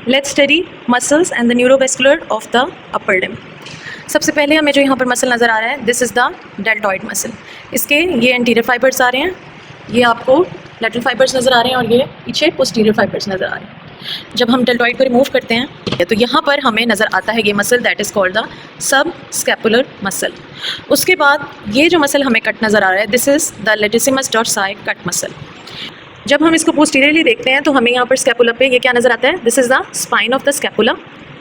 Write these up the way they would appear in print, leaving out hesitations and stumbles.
Let's study muscles and the neurovascular of the upper limb. सबसे पहले हमें जो यहाँ पर मसल नज़र आ रहा है, this is the deltoid muscle. इसके ये एंटीरियर फाइबर्स आ रहे हैं, ये आपको लैटरल फाइबर्स नज़र आ रहे हैं और ये पीछे पोस्टीरियर फाइबर्स नज़र आ रहे हैं। जब हम डेल्टॉइड को रिमूव करते हैं तो यहाँ पर हमें नज़र आता है ये muscle, that is called the sub scapular muscle. उसके बाद ये जो मसल हमें कट नज़र आ रहा है, this is the latissimus dorsi cut muscle. जब हम इसको पोस्टीरियरली देखते हैं तो हमें यहाँ पर स्कैपुला पे ये क्या नज़र आता है, this is the spine of the scapula.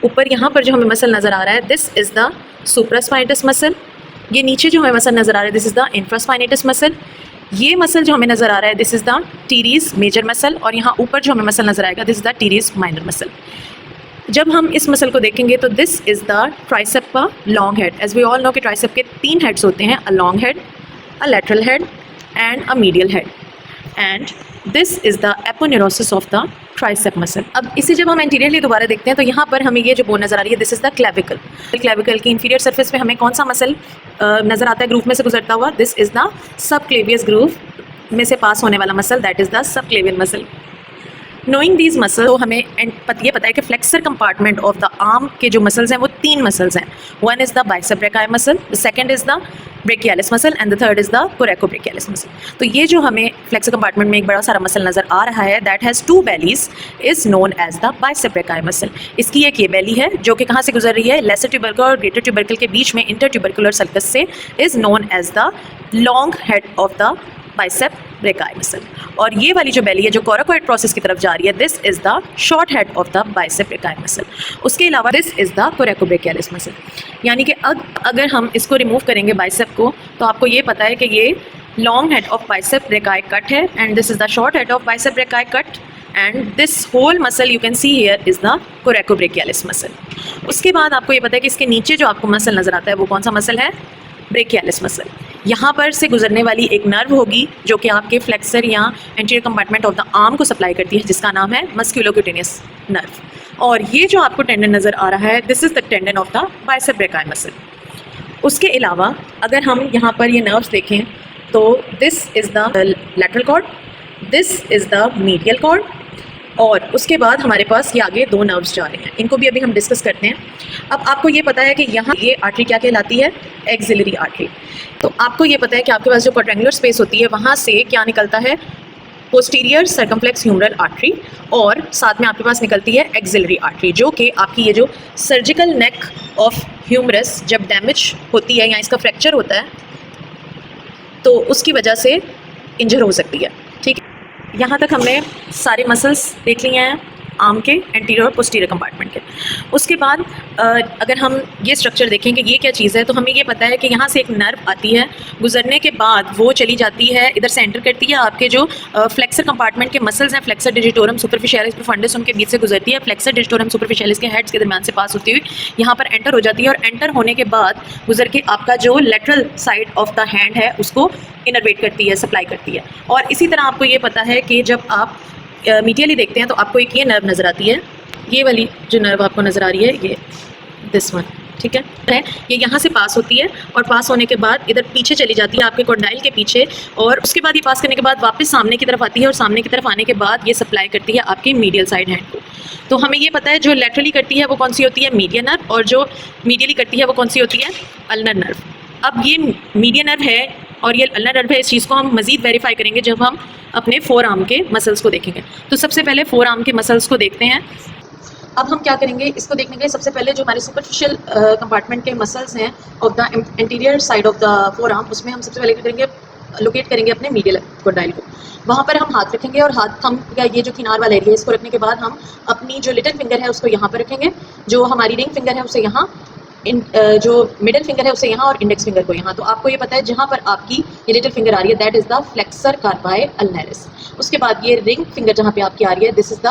ऊपर यहाँ पर जो हमें मसल नज़र आ रहा है, this is the supraspinatus muscle. ये नीचे जो हमें मसल नज़र आ रहा है, this is the infraspinatus muscle. ये मसल जो हमें नज़र आ रहा है, this is the teres major muscle. और यहाँ ऊपर जो हमें मसल नज़र आएगा, this is the teres minor muscle. जब हम इस मसल को देखेंगे तो दिस इज़ द ट्राइसेप का long head. As we all know कि ट्राइसेप के 3 हेड्स होते हैं, a long head, a lateral head and a medial head. And this is the aponeurosis of the tricep muscle. अब इसे जब हम anteriorly दोबारा देखते हैं तो यहाँ पर हमें ये जो बोन नज़र आ रही है, this is the clavicle. Clavicle की इंफीरियर सरफेस पे हमें कौन सा मसल नज़र आता है ग्रूव में से गुजरता हुआ, this is the subclavius groove में से पास होने वाला muscle, that is the subclavian muscle. Knowing these muscle, तो हमें ये पता है कि flexor compartment of the arm के जो मसल्स हैं वो 3 मसल्स हैं। One is the bicep brachii muscle, the second is the brachialis muscle and the third is the coracobrachialis muscle. तो ये जो हमें फ्लेक्सर कंपार्टमेंट में एक बड़ा सारा मसल नज़र आ रहा है, that has 2 bellies, is known as the bicep brachii muscle. इसकी एक ये बेली है जो कि कहाँ से गुजर रही है, लेसर ट्यूबरकल और ग्रेटर ट्यूबरकल के बीच में इंटर ट्यूबरकुलर सर्कस से, is known as the long head of the bicep brachii muscle. और ये वाली जो बेली है जो कोराकोइड प्रोसेस की तरफ जा रही है, this is the short head of the bicep brachii muscle. उसके अलावा this is the coracobrachialis muscle. यानी कि अगर हम इसको रिमूव करेंगे बाइसेप को, तो आपको ये पता है कि ये long head of bicep brachii cut है and this is the short head of bicep brachii cut and this whole muscle you can see here is the coracobrachialis muscle. उसके बाद आपको ये पता है कि इसके नीचे जो आपको मसल नज़र आता है वो कौन सा मसल है, ब्रेकियालिस मसल। यहाँ पर से गुजरने वाली एक नर्व होगी जो कि आपके फ्लेक्सर या anterior compartment of the arm को सप्लाई करती है, जिसका नाम है मस्क्यूलोक्यूटेनियस नर्व। और ये जो आपको टेंडन नज़र आ रहा है, this is the tendon of the bicep brachii muscle. उसके अलावा अगर हम यहाँ पर ये नर्व्स देखें तो this is the lateral cord, this is the medial cord और उसके बाद हमारे पास ये आगे 2 नर्व्स जा रहे हैं, इनको भी अभी हम डिस्कस करते हैं। अब आपको ये पता है कि यहाँ ये आर्टरी क्या कहलाती है, एक्सिलरी आर्टरी। तो आपको ये पता है कि आपके पास जो क्वाड्रेंगुलर स्पेस होती है वहाँ से क्या निकलता है, पोस्टीरियर सर्कमफ्लेक्स ह्यूमरल आर्टरी, और साथ में आपके पास निकलती है एक्सिलरी आर्टरी, जो कि आपकी ये जो सर्जिकल नेक ऑफ ह्यूमरस जब डैमेज होती है या इसका फ्रैक्चर होता है तो उसकी वजह से इंजर हो सकती है। ठीक है, यहाँ तक हमने सारे मसल्स देख लिए हैं आर्म के एंटीरियर और पोस्टीरियर कंपार्टमेंट के। उसके बाद अगर हम ये स्ट्रक्चर देखें कि ये क्या चीज़ है, तो हमें ये पता है कि यहाँ से एक नर्व आती है, गुजरने के बाद वो चली जाती है, इधर से एंटर करती है आपके जो फ्लेक्सर कंपार्टमेंट के मसल्स हैं, फ्लेक्सर डिजिटोरम सुपरफिशियलिस प्रोफंडिस, उनके बीच से गुजरती है, फ्लेक्सर डिजिटोरम सुपरफिशियलिस के हेड्स के दरमियान से पास होती हुई यहाँ पर एंटर हो जाती है और एंटर होने के बाद गुजर के आपका जो lateral side of the hand है उसको इनर्वेट करती है, सप्लाई करती है। और इसी तरह आपको ये पता है कि जब आप मीडियली देखते हैं तो आपको एक ये नर्व नज़र आती है, ये वाली जो नर्व आपको नज़र आ रही है, ये दिस वन, ठीक है, ये यहाँ से पास होती है और पास होने के बाद इधर पीछे चली जाती है आपके कॉन्डाइल के पीछे, और उसके बाद ये पास करने के बाद वापस सामने की तरफ आती है और सामने की तरफ आने के बाद ये सप्लाई करती है आपकी मीडियल साइड हैंड को। तो हमें ये पता है जो लेटरली करती है वो कौन सी होती है, मीडियन नर्व, और जो मीडियली करती है वो कौन सी होती है, अल्नर नर्व। अब ये मीडियन नर्व है और ये अल्नर नर्व है, इस चीज़ को हम मज़ीद वेरीफाई करेंगे जब हम अपने 4 आर्म के मसल्स को देखेंगे। तो सबसे पहले 4 आर्म के मसल्स को देखते हैं। अब हम क्या करेंगे, इसको देखने के लिए सबसे पहले जो हमारे सुपरफिशियल कंपार्टमेंट के मसल्स हैं of the anterior side of the 4 arm, उसमें हम सबसे पहले क्या करेंगे, लोकेट करेंगे अपने मीडियल कॉन्डाइल को। वहाँ पर हम हाथ रखेंगे और हाथ हम ये जो किनार वाला एरिया है इसको रखने के बाद हम अपनी जो लिटिल फिंगर है उसको यहाँ पर रखेंगे, जो हमारी रिंग फिंगर है उसे यहाँ, जो मिडिल फिंगर है उसे यहाँ और इंडेक्स फिंगर को यहाँ। तो आपको ये पता है जहाँ पर आपकी ये लिटिल फिंगर आ रही है that is the flexor carpi ulnaris. उसके बाद ये रिंग फिंगर जहाँ पे आपकी आ रही है, दिस इज़ द